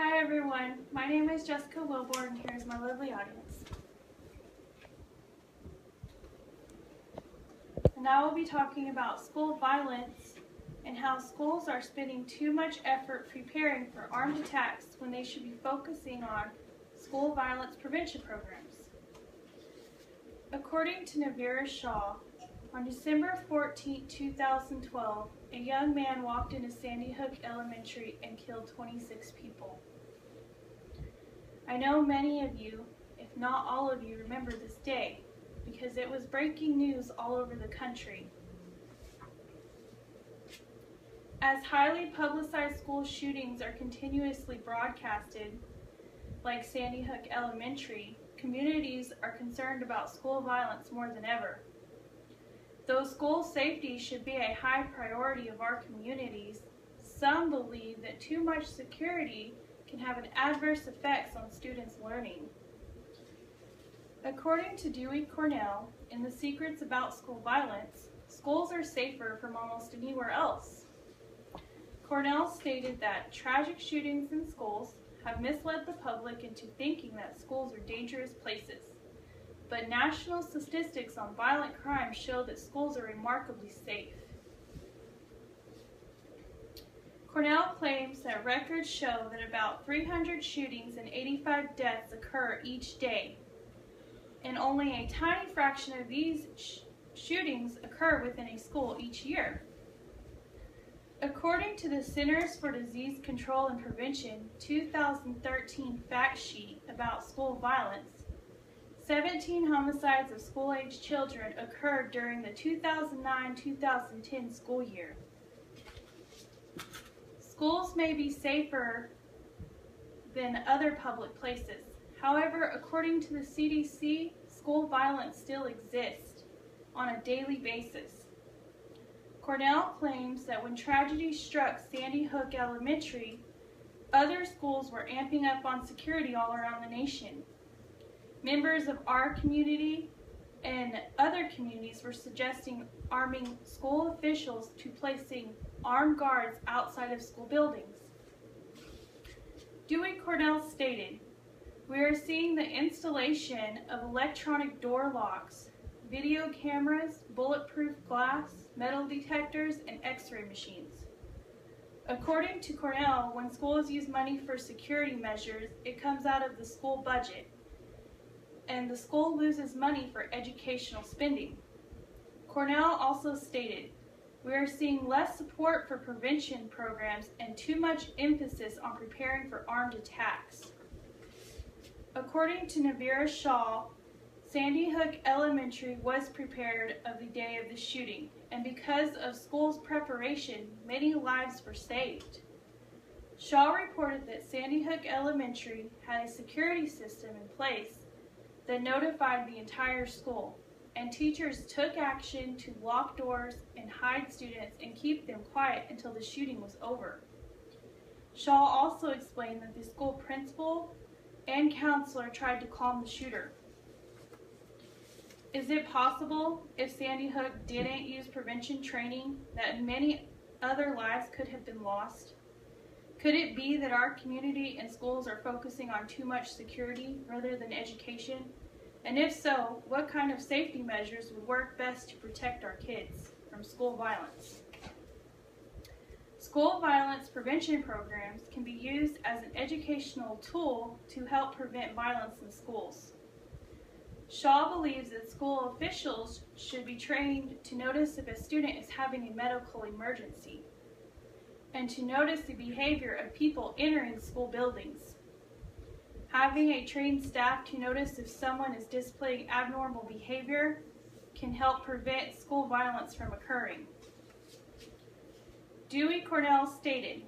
Hi everyone, my name is Jessica Wilbourn and here's my lovely audience. And I will be talking about school violence and how schools are spending too much effort preparing for armed attacks when they should be focusing on school violence prevention programs. According to Navira Shaw, on December 14, 2012, a young man walked into Sandy Hook Elementary and killed 26 people. I know many of you, if not all of you, remember this day because it was breaking news all over the country. As highly publicized school shootings are continuously broadcasted, like Sandy Hook Elementary, communities are concerned about school violence more than ever. Though school safety should be a high priority of our communities, some believe that too much security can have an adverse effects on students' learning. According to Dewey Cornell, in The Secrets About School Violence, schools are safer from almost anywhere else. Cornell stated that tragic shootings in schools have misled the public into thinking that schools are dangerous places. But national statistics on violent crime show that schools are remarkably safe. Cornell claims that records show that about 300 shootings and 85 deaths occur each day, and only a tiny fraction of these shootings occur within a school each year. According to the Centers for Disease Control and Prevention 2013 fact sheet about school violence, 17 homicides of school-aged children occurred during the 2009-2010 school year. Schools may be safer than other public places. However, according to the CDC, school violence still exists on a daily basis. Cornell claims that when tragedy struck Sandy Hook Elementary, other schools were amping up on security all around the nation. Members of our community and other communities were suggesting arming school officials to placing armed guards outside of school buildings. Dewey Cornell stated, "We are seeing the installation of electronic door locks, video cameras, bulletproof glass, metal detectors, and x-ray machines." According to Cornell, when schools use money for security measures, it comes out of the school budget, and the school loses money for educational spending. Cornell also stated, "We are seeing less support for prevention programs and too much emphasis on preparing for armed attacks." According to Navira Shaw, Sandy Hook Elementary was prepared of the day of the shooting, and because of school's preparation, many lives were saved. Shaw reported that Sandy Hook Elementary had a security system in place that notified the entire school, and teachers took action to lock doors and hide students and keep them quiet until the shooting was over. Shaw also explained that the school principal and counselor tried to calm the shooter. Is it possible, if Sandy Hook didn't use prevention training, that many other lives could have been lost? Could it be that our community and schools are focusing on too much security rather than education? And if so, what kind of safety measures would work best to protect our kids from school violence? School violence prevention programs can be used as an educational tool to help prevent violence in schools. Shaw believes that school officials should be trained to notice if a student is having a medical emergency and to notice the behavior of people entering school buildings. Having a trained staff to notice if someone is displaying abnormal behavior can help prevent school violence from occurring. Dewey Cornell stated,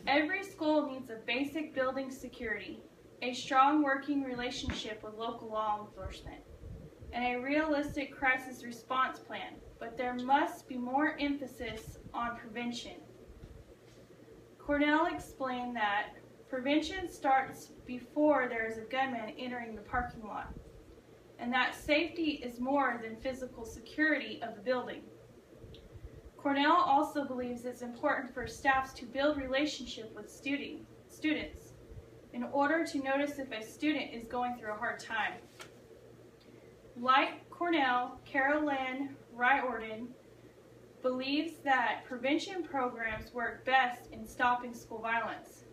"Every school needs a basic building security, a strong working relationship with local law enforcement, and a realistic crisis response plan, but there must be more emphasis on prevention." Cornell explained that prevention starts before there is a gunman entering the parking lot, and that safety is more than physical security of the building. Cornell also believes it's important for staffs to build relationship with students in order to notice if a student is going through a hard time. Like Cornell, Carol Lynn Riordan believes that prevention programs work best in stopping school violence.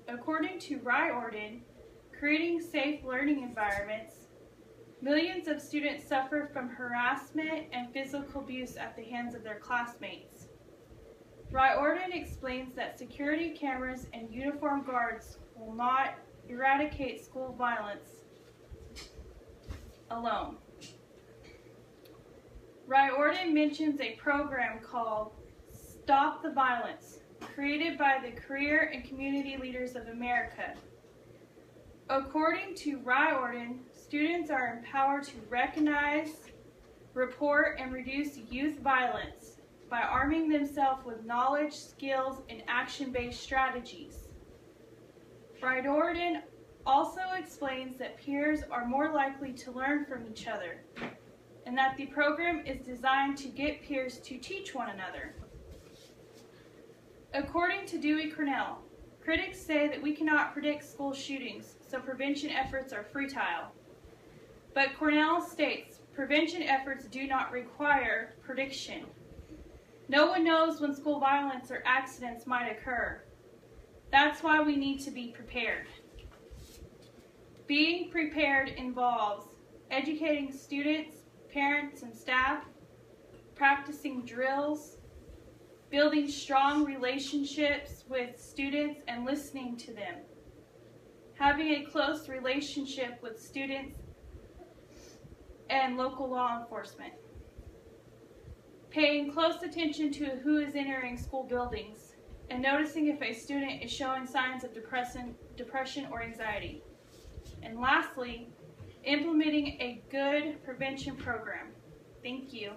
According to Riordan, creating safe learning environments, millions of students suffer from harassment and physical abuse at the hands of their classmates. Riordan explains that security cameras and uniformed guards will not eradicate school violence alone. Riordan mentions a program called Stop the Violence, created by the Career and Community Leaders of America. According to Riordan, students are empowered to recognize, report, and reduce youth violence by arming themselves with knowledge, skills, and action-based strategies. Riordan also explains that peers are more likely to learn from each other, and that the program is designed to get peers to teach one another. According to Dewey Cornell, critics say that we cannot predict school shootings, so prevention efforts are futile. But Cornell states prevention efforts do not require prediction. No one knows when school violence or accidents might occur. That's why we need to be prepared. Being prepared involves educating students, parents, and staff, practicing drills, building strong relationships with students and listening to them, having a close relationship with students and local law enforcement, paying close attention to who is entering school buildings, and noticing if a student is showing signs of depression or anxiety. And lastly, implementing a good prevention program. Thank you.